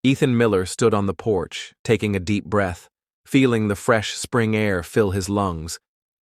Ethan Miller stood on the porch, taking a deep breath, feeling the fresh spring air fill his lungs.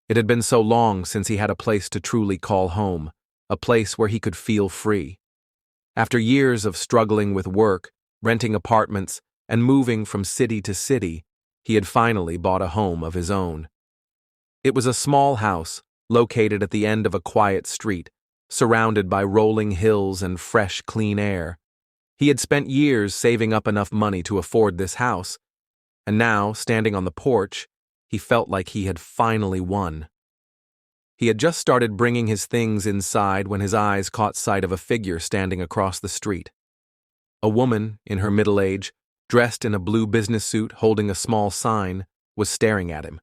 It had been so long since he had a place to truly call home, a place where he could feel free. After years of struggling with work, renting apartments, and moving from city to city, he had finally bought a home of his own. It was a small house, located at the end of a quiet street, surrounded by rolling hills and fresh, clean air. He had spent years saving up enough money to afford this house, and now, standing on the porch, he felt like he had finally won. He had just started bringing his things inside when his eyes caught sight of a figure standing across the street. A woman, in her middle age, dressed in a blue business suit holding a small sign, was staring at him.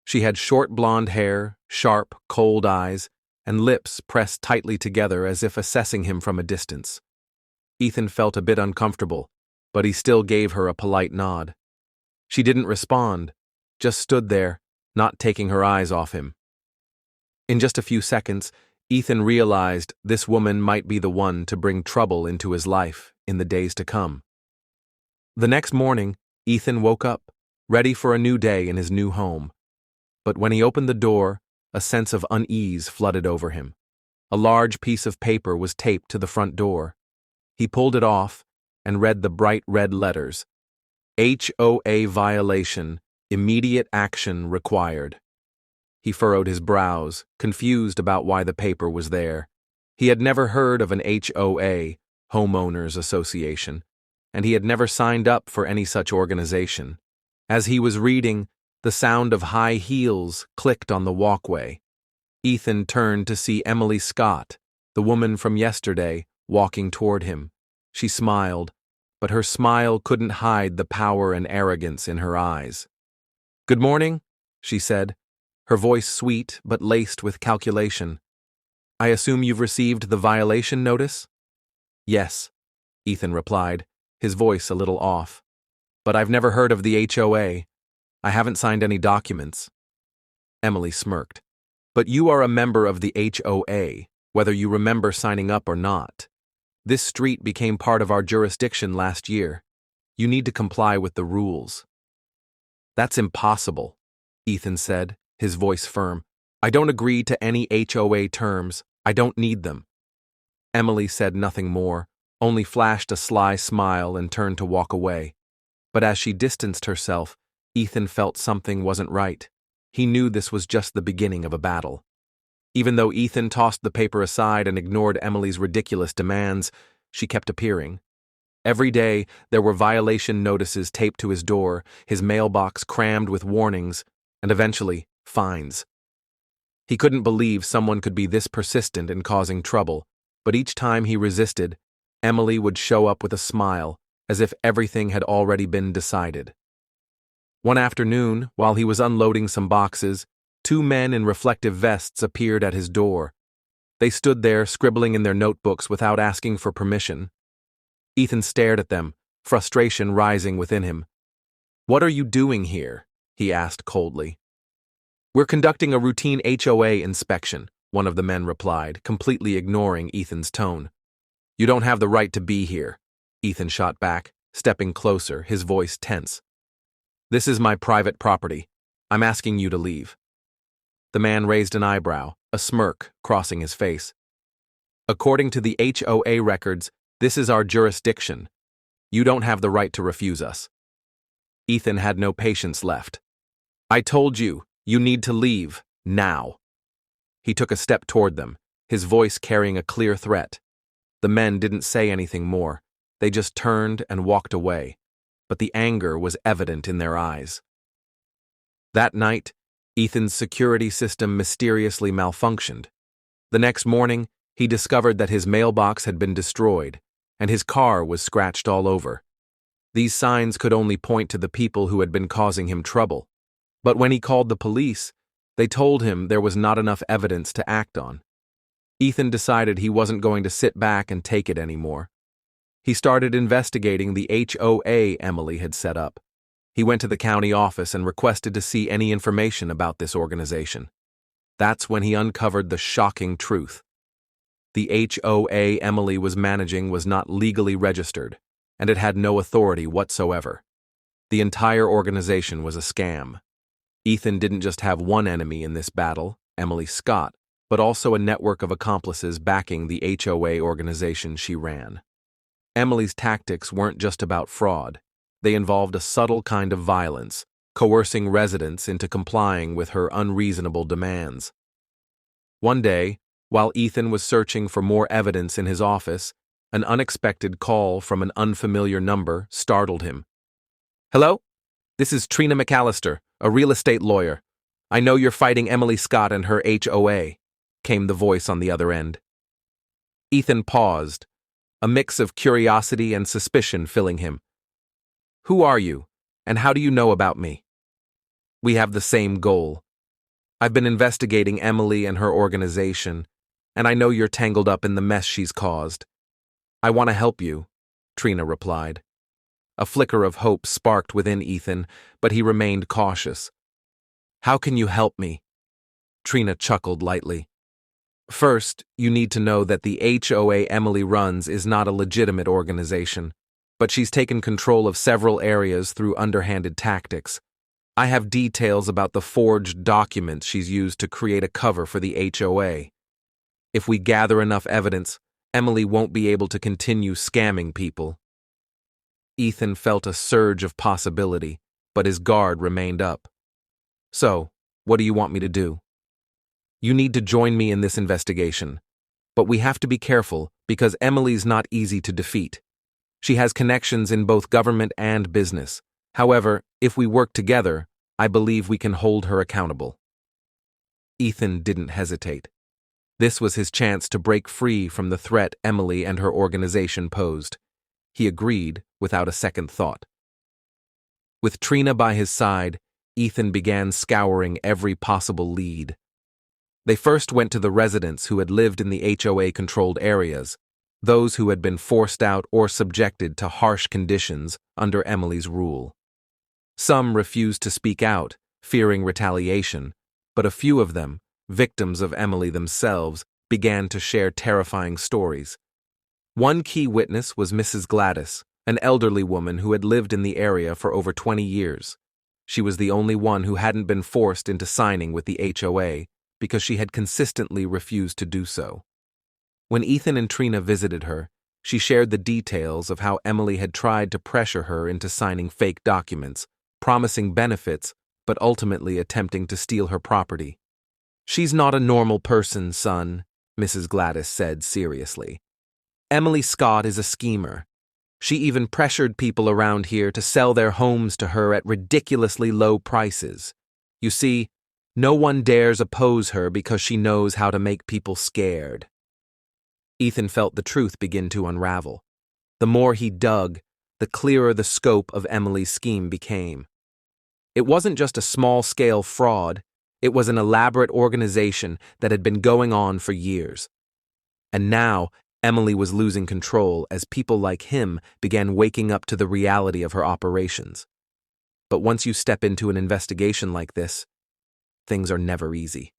She had short blonde hair, sharp, cold eyes, and lips pressed tightly together as if assessing him from a distance. Ethan felt a bit uncomfortable, but he still gave her a polite nod. She didn't respond, just stood there, not taking her eyes off him. In just a few seconds, Ethan realized this woman might be the one to bring trouble into his life in the days to come. The next morning, Ethan woke up, ready for a new day in his new home. But when he opened the door, a sense of unease flooded over him. A large piece of paper was taped to the front door. He pulled it off and read the bright red letters. HOA violation, immediate action required. He furrowed his brows, confused about why the paper was there. He had never heard of an HOA, Homeowners Association, and he had never signed up for any such organization. As he was reading, the sound of high heels clicked on the walkway. Ethan turned to see Emily Scott, the woman from yesterday, walking toward him. She smiled, but her smile couldn't hide the power and arrogance in her eyes. "Good morning," she said, her voice sweet but laced with calculation. "I assume you've received the violation notice?" "Yes," Ethan replied, his voice a little off. "But I've never heard of the HOA. I haven't signed any documents." Emily smirked. "But you are a member of the HOA, whether you remember signing up or not. This street became part of our jurisdiction last year. You need to comply with the rules." "That's impossible," Ethan said, his voice firm. "I don't agree to any HOA terms. I don't need them." Emily said nothing more, only flashed a sly smile and turned to walk away. But as she distanced herself, Ethan felt something wasn't right. He knew this was just the beginning of a battle. Even though Ethan tossed the paper aside and ignored Emily's ridiculous demands, she kept appearing. Every day, there were violation notices taped to his door, his mailbox crammed with warnings, and eventually, fines. He couldn't believe someone could be this persistent in causing trouble, but each time he resisted, Emily would show up with a smile, as if everything had already been decided. One afternoon, while he was unloading some boxes, two men in reflective vests appeared at his door. They stood there scribbling in their notebooks without asking for permission. Ethan stared at them, frustration rising within him. "What are you doing here?" he asked coldly. "We're conducting a routine HOA inspection," one of the men replied, completely ignoring Ethan's tone. "You don't have the right to be here," Ethan shot back, stepping closer, his voice tense. "This is my private property. I'm asking you to leave." The man raised an eyebrow, a smirk crossing his face. "According to the HOA records, this is our jurisdiction. You don't have the right to refuse us." Ethan had no patience left. "I told you, you need to leave, now." He took a step toward them, his voice carrying a clear threat. The men didn't say anything more. They just turned and walked away, but the anger was evident in their eyes. That night, Ethan's security system mysteriously malfunctioned. The next morning, he discovered that his mailbox had been destroyed, and his car was scratched all over. These signs could only point to the people who had been causing him trouble. But when he called the police, they told him there was not enough evidence to act on. Ethan decided he wasn't going to sit back and take it anymore. He started investigating the HOA Emily had set up. He went to the county office and requested to see any information about this organization. That's when he uncovered the shocking truth. The HOA Emily was managing was not legally registered, and it had no authority whatsoever. The entire organization was a scam. Ethan didn't just have one enemy in this battle, Emily Scott, but also a network of accomplices backing the HOA organization she ran. Emily's tactics weren't just about fraud. They involved a subtle kind of violence, coercing residents into complying with her unreasonable demands. One day, while Ethan was searching for more evidence in his office, an unexpected call from an unfamiliar number startled him. "Hello? This is Trina McAllister, a real estate lawyer. I know you're fighting Emily Scott and her HOA," came the voice on the other end. Ethan paused, a mix of curiosity and suspicion filling him. "Who are you, and how do you know about me?" "We have the same goal. I've been investigating Emily and her organization, and I know you're tangled up in the mess she's caused. I want to help you," Trina replied. A flicker of hope sparked within Ethan, but he remained cautious. "How can you help me?" Trina chuckled lightly. "First, you need to know that the HOA Emily runs is not a legitimate organization, but she's taken control of several areas through underhanded tactics. I have details about the forged documents she's used to create a cover for the HOA. If we gather enough evidence, Emily won't be able to continue scamming people." Ethan felt a surge of possibility, but his guard remained up. "So, what do you want me to do?" "You need to join me in this investigation. But we have to be careful because Emily's not easy to defeat. She has connections in both government and business. However, if we work together, I believe we can hold her accountable." Ethan didn't hesitate. This was his chance to break free from the threat Emily and her organization posed. He agreed without a second thought. With Trina by his side, Ethan began scouring every possible lead. They first went to the residents who had lived in the HOA-controlled areas, those who had been forced out or subjected to harsh conditions under Emily's rule. Some refused to speak out, fearing retaliation, but a few of them, victims of Emily themselves, began to share terrifying stories. One key witness was Mrs. Gladys, an elderly woman who had lived in the area for over 20 years. She was the only one who hadn't been forced into signing with the HOA because she had consistently refused to do so. When Ethan and Trina visited her, she shared the details of how Emily had tried to pressure her into signing fake documents, promising benefits, but ultimately attempting to steal her property. "She's not a normal person, son," Mrs. Gladys said seriously. "Emily Scott is a schemer. She even pressured people around here to sell their homes to her at ridiculously low prices. You see, no one dares oppose her because she knows how to make people scared." Ethan felt the truth begin to unravel. The more he dug, the clearer the scope of Emily's scheme became. It wasn't just a small-scale fraud, it was an elaborate organization that had been going on for years. And now, Emily was losing control as people like him began waking up to the reality of her operations. But once you step into an investigation like this, things are never easy.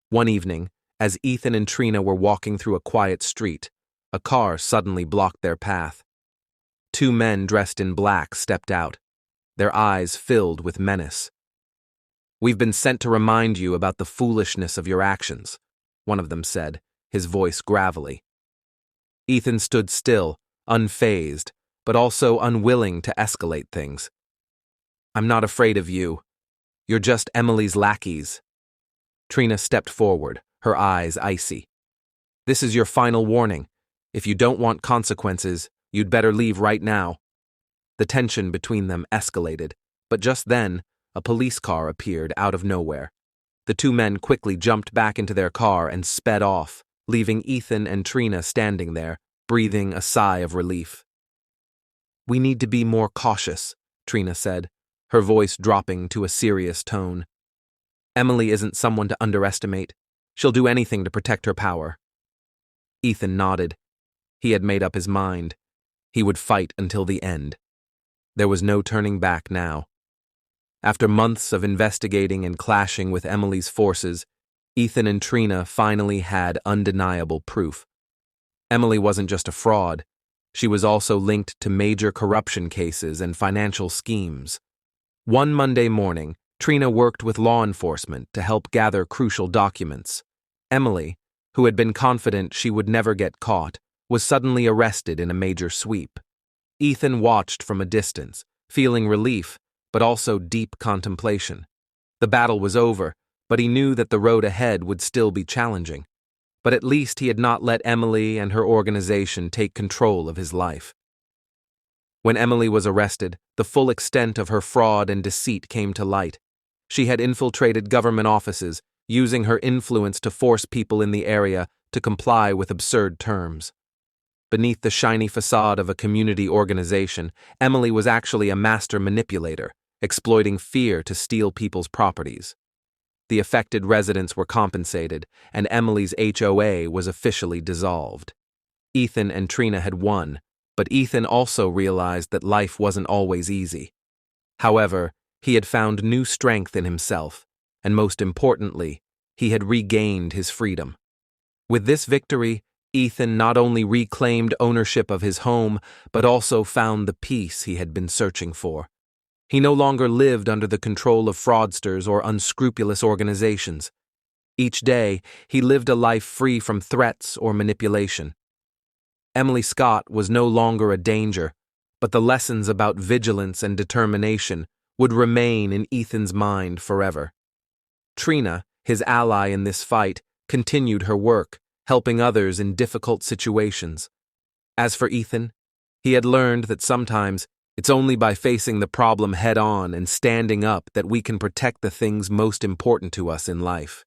One evening, as Ethan and Trina were walking through a quiet street, a car suddenly blocked their path. Two men dressed in black stepped out, their eyes filled with menace. "We've been sent to remind you about the foolishness of your actions," one of them said, his voice gravelly. Ethan stood still, unfazed, but also unwilling to escalate things. "I'm not afraid of you. You're just Emily's lackeys." Trina stepped forward, her eyes icy. "This is your final warning. If you don't want consequences, you'd better leave right now." The tension between them escalated, but just then, a police car appeared out of nowhere. The two men quickly jumped back into their car and sped off, leaving Ethan and Trina standing there, breathing a sigh of relief. "We need to be more cautious," Trina said, her voice dropping to a serious tone. "Emily isn't someone to underestimate. She'll do anything to protect her power." Ethan nodded. He had made up his mind. He would fight until the end. There was no turning back now. After months of investigating and clashing with Emily's forces, Ethan and Trina finally had undeniable proof. Emily wasn't just a fraud. She was also linked to major corruption cases and financial schemes. One Monday morning, Trina worked with law enforcement to help gather crucial documents. Emily, who had been confident she would never get caught, was suddenly arrested in a major sweep. Ethan watched from a distance, feeling relief, but also deep contemplation. The battle was over, but he knew that the road ahead would still be challenging. But at least he had not let Emily and her organization take control of his life. When Emily was arrested, the full extent of her fraud and deceit came to light. She had infiltrated government offices, using her influence to force people in the area to comply with absurd terms. Beneath the shiny facade of a community organization, Emily was actually a master manipulator, exploiting fear to steal people's properties. The affected residents were compensated, and Emily's HOA was officially dissolved. Ethan and Trina had won, but Ethan also realized that life wasn't always easy. However, he had found new strength in himself, and most importantly, he had regained his freedom. With this victory, Ethan not only reclaimed ownership of his home, but also found the peace he had been searching for. He no longer lived under the control of fraudsters or unscrupulous organizations. Each day, he lived a life free from threats or manipulation. Emily Scott was no longer a danger, but the lessons about vigilance and determination would remain in Ethan's mind forever. Trina, his ally in this fight, continued her work, helping others in difficult situations. As for Ethan, he had learned that sometimes it's only by facing the problem head-on and standing up that we can protect the things most important to us in life.